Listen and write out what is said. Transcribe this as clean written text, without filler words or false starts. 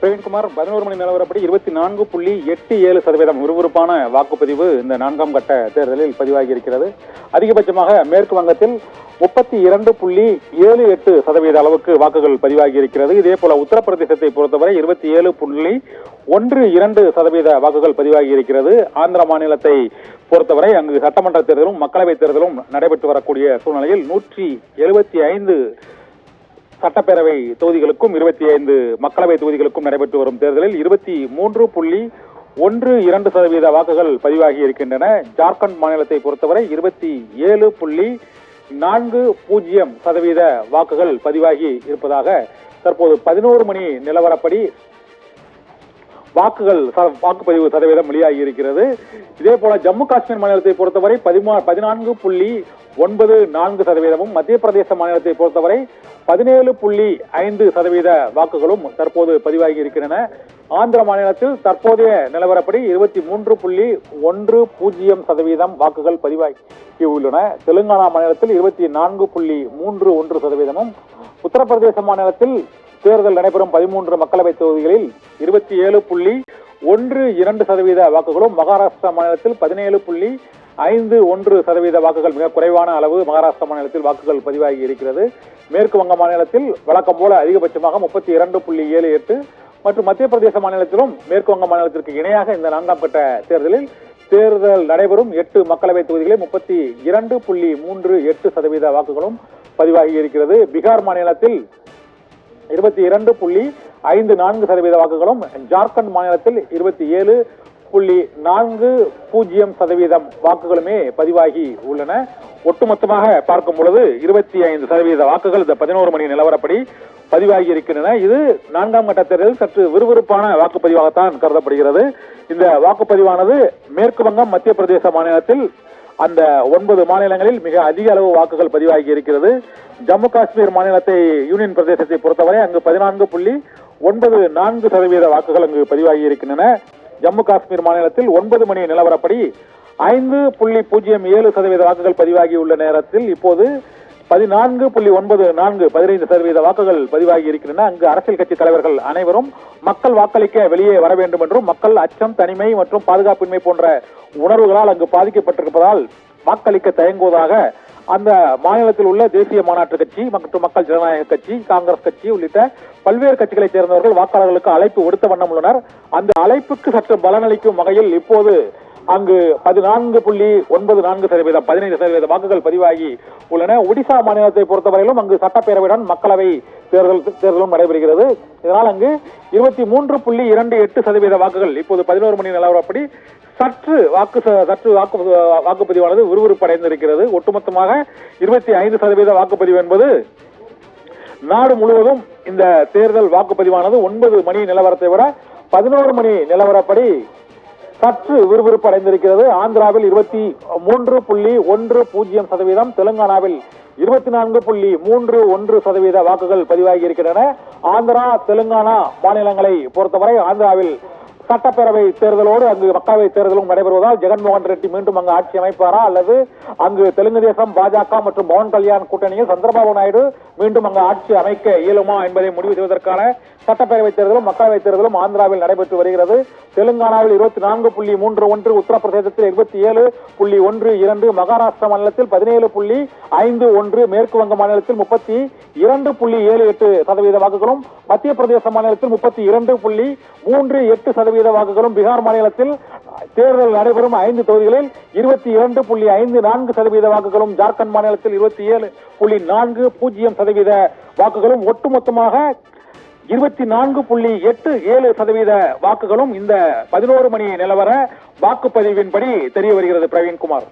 பிரவீன்குமார், 11 மணி நிலவரப்படி 24.87% விறுவிறுப்பான வாக்குப்பதிவு இந்த 4ஆம் கட்ட தேர்தலில் பதிவாகி இருக்கிறது. அதிகபட்சமாக மேற்கு வங்கத்தில் 32.78% அளவுக்கு வாக்குகள் பதிவாகி இருக்கிறது. இதே போல உத்தரப்பிரதேசத்தை பொறுத்தவரை 27.12% வாக்குகள் பதிவாகி இருக்கிறது. ஆந்திர மாநிலத்தை பொறுத்தவரை அங்கு சட்டமன்ற தேர்தலும் மக்களவைத் தேர்தலும் நடைபெற்று வரக்கூடிய சூழ்நிலையில் 175 சட்டப்பேரவை தொகுதிகளுக்கும் 25 மக்களவை தொகுதிகளுக்கும் நடைபெற்று வரும் தேர்தலில் 23.12% வாக்குகள் பதிவாகி இருக்கின்றன. ஜார்க்கண்ட் மாநிலத்தை பொறுத்தவரை 27.40% வாக்குகள் பதிவாகி இருப்பதாக தற்போது 11 மணி நிலவரப்படி வாக்குப்பதிவு சதவீதம் வெளியாகி இருக்கிறது. இதே போல ஜம்மு காஷ்மீர் மாநிலத்தை பொறுத்தவரை 14.94%, மத்திய பிரதேச மாநிலத்தை பொறுத்தவரை 17.5% வாக்குகளும் தற்போது பதிவாகி இருக்கின்றன. ஆந்திர மாநிலத்தில் தற்போதைய நிலவரப்படி 23.10% வாக்குகள் பதிவாகி உள்ளன. தெலுங்கானா மாநிலத்தில் 24.31%, உத்தரப்பிரதேச மாநிலத்தில் தேர்தல் நடைபெறும் 13 மக்களவை தொகுதிகளில் 27.12% வாக்குகளும், மகாராஷ்டிரா மாநிலத்தில் 17.51% வாக்குகள், மிக குறைவான அளவு மகாராஷ்டிரா மாநிலத்தில் வாக்குகள் பதிவாகி இருக்கிறது. மேற்கு வங்க மாநிலத்தில் வழக்கம் போல அதிகபட்சமாக 32.78 மற்றும் மத்திய பிரதேச மாநிலத்திலும் மேற்கு வங்க மாநிலத்திற்கு இணையாக இந்த 4ஆம் கட்ட தேர்தலில் தேர்தல் நடைபெறும் 8 மக்களவை தொகுதிகளில் 32.38% வாக்குகளும் பதிவாகி இருக்கிறது. பீகார் மாநிலத்தில் 22.54% வாக்குகளும், ஜார்க்கண்ட் மாநிலத்தில் 27.40% வாக்குகளுமே பதிவாகி உள்ளன. ஒட்டுமொத்தமாக பார்க்கும் பொழுது 25% வாக்குகள் இந்த 11 மணி நிலவரப்படி பதிவாகி இருக்கின்றன. இது 4ஆம் கட்ட தேர்தலில் சற்று விறுவிறுப்பான வாக்குப்பதிவாகத்தான் கருதப்படுகிறது. இந்த வாக்குப்பதிவானது மேற்கு வங்கம், மத்திய பிரதேச மாநிலத்தில் அந்த 9 மாநிலங்களில் மிக அதிக அளவு வாக்குகள் பதிவாகி இருக்கிறது. ஜம்மு காஷ்மீர் மாநிலத்தை, யூனியன் பிரதேசத்தை பொறுத்தவரை அங்கு 14.94% வாக்குகள் அங்கு பதிவாகி இருக்கின்றன. ஜம்மு காஷ்மீர் மாநிலத்தில் 9 மணி நிலவரப்படி 5.07% வாக்குகள் பதிவாகி உள்ள நேரத்தில் இப்போது 15% வாக்குகள் பதிவாகி இருக்கின்றன. அங்கு அரசியல் கட்சி தலைவர்கள் அனைவரும் மக்கள் வாக்களிக்க வெளியே வர வேண்டும் என்றும், மக்கள் அச்சம், தனிமை மற்றும் பாதுகாப்பின்மை போன்ற உணர்வுகளால் அங்கு பாதிக்கப்பட்டிருப்பதால் வாக்களிக்க தயங்குவதாக அந்த மாநிலத்தில் உள்ள தேசிய மாநாட்டு கட்சி மற்றும் மக்கள் ஜனநாயக கட்சி, காங்கிரஸ் கட்சி உள்ளிட்ட பல்வேறு கட்சிகளைச் சேர்ந்தவர்கள் வாக்காளர்களுக்கு அழைப்பு விடுத்த வண்ணம் உள்ளனர். அந்த அழைப்புக்கு சற்று பலனளிக்கும் வகையில் இப்போது அங்கு 14.94%, 15% வாக்குகள் பதிவாகி உள்ளன. ஒடிசா மாநிலத்தை பொறுத்தவரையிலும் அங்கு சட்டப்பேரவையுடன் மக்களவை தேர்தலும் நடைபெறுகிறது. இதனால் அங்கு 23.28% வாக்குகள் இப்போது 11 மணி நிலவரப்படி சற்று வாக்குப்பதிவானது விறுவிறுப்படைந்திருக்கிறது. ஒட்டுமொத்தமாக 25% வாக்குப்பதிவு என்பது நாடு முழுவதும் இந்த தேர்தல் வாக்குப்பதிவானது 9 மணி நிலவரத்தை விட 11 மணி நிலவரப்படி சற்று விறுவிறுப்பு அடைந்திருக்கிறது. ஆந்திராவில் 23.10%, தெலுங்கானாவில் 24.31% வாக்குகள் பதிவாகி இருக்கின்றன. ஆந்திரா, தெலுங்கானா மாநிலங்களை பொறுத்தவரை ஆந்திராவில் சட்டப்பேரவை தேர்தலோடு அங்கு மக்களவை தேர்தலும் நடைபெறுவதால் ஜெகன்மோகன் ரெட்டி மீண்டும் அங்கு ஆட்சி அமைப்பாரா அல்லது அங்கு தெலுங்கு தேசம், பாஜக மற்றும் பவன் கல்யாண் கூட்டணியில் சந்திரபாபு நாயுடு மீண்டும் அங்கு ஆட்சி அமைக்க இயலுமா என்பதை முடிவு செய்வதற்கான சட்டப்பேரவை தேர்தலும் மக்களவை தேர்தலும் ஆந்திராவில் நடைபெற்று வருகிறது. தெலுங்கானாவில் 24.31, உத்தரப்பிரதேசத்தில் 27.12, மகாராஷ்டிரா மாநிலத்தில் 17.51, மேற்கு வங்க மாநிலத்தில் 32.78% வாக்குகளும், மத்திய பிரதேச மாநிலத்தில் 32.38% வாக்குகளும், பீகார் மாநிலத்தில் தேர்தல் நடைபெறும் 5 தொகுதிகளில் 22.54% வாக்குகளும், ஜார்க்கண்ட் மாநிலத்தில் 27.40% வாக்குகளும், ஒட்டுமொத்தமாக 24.87% வாக்குகளும் இந்த 11 மணி நிலவர வாக்குப்பதிவின்படி தெரிய வருகிறது. பிரவீன்குமார்.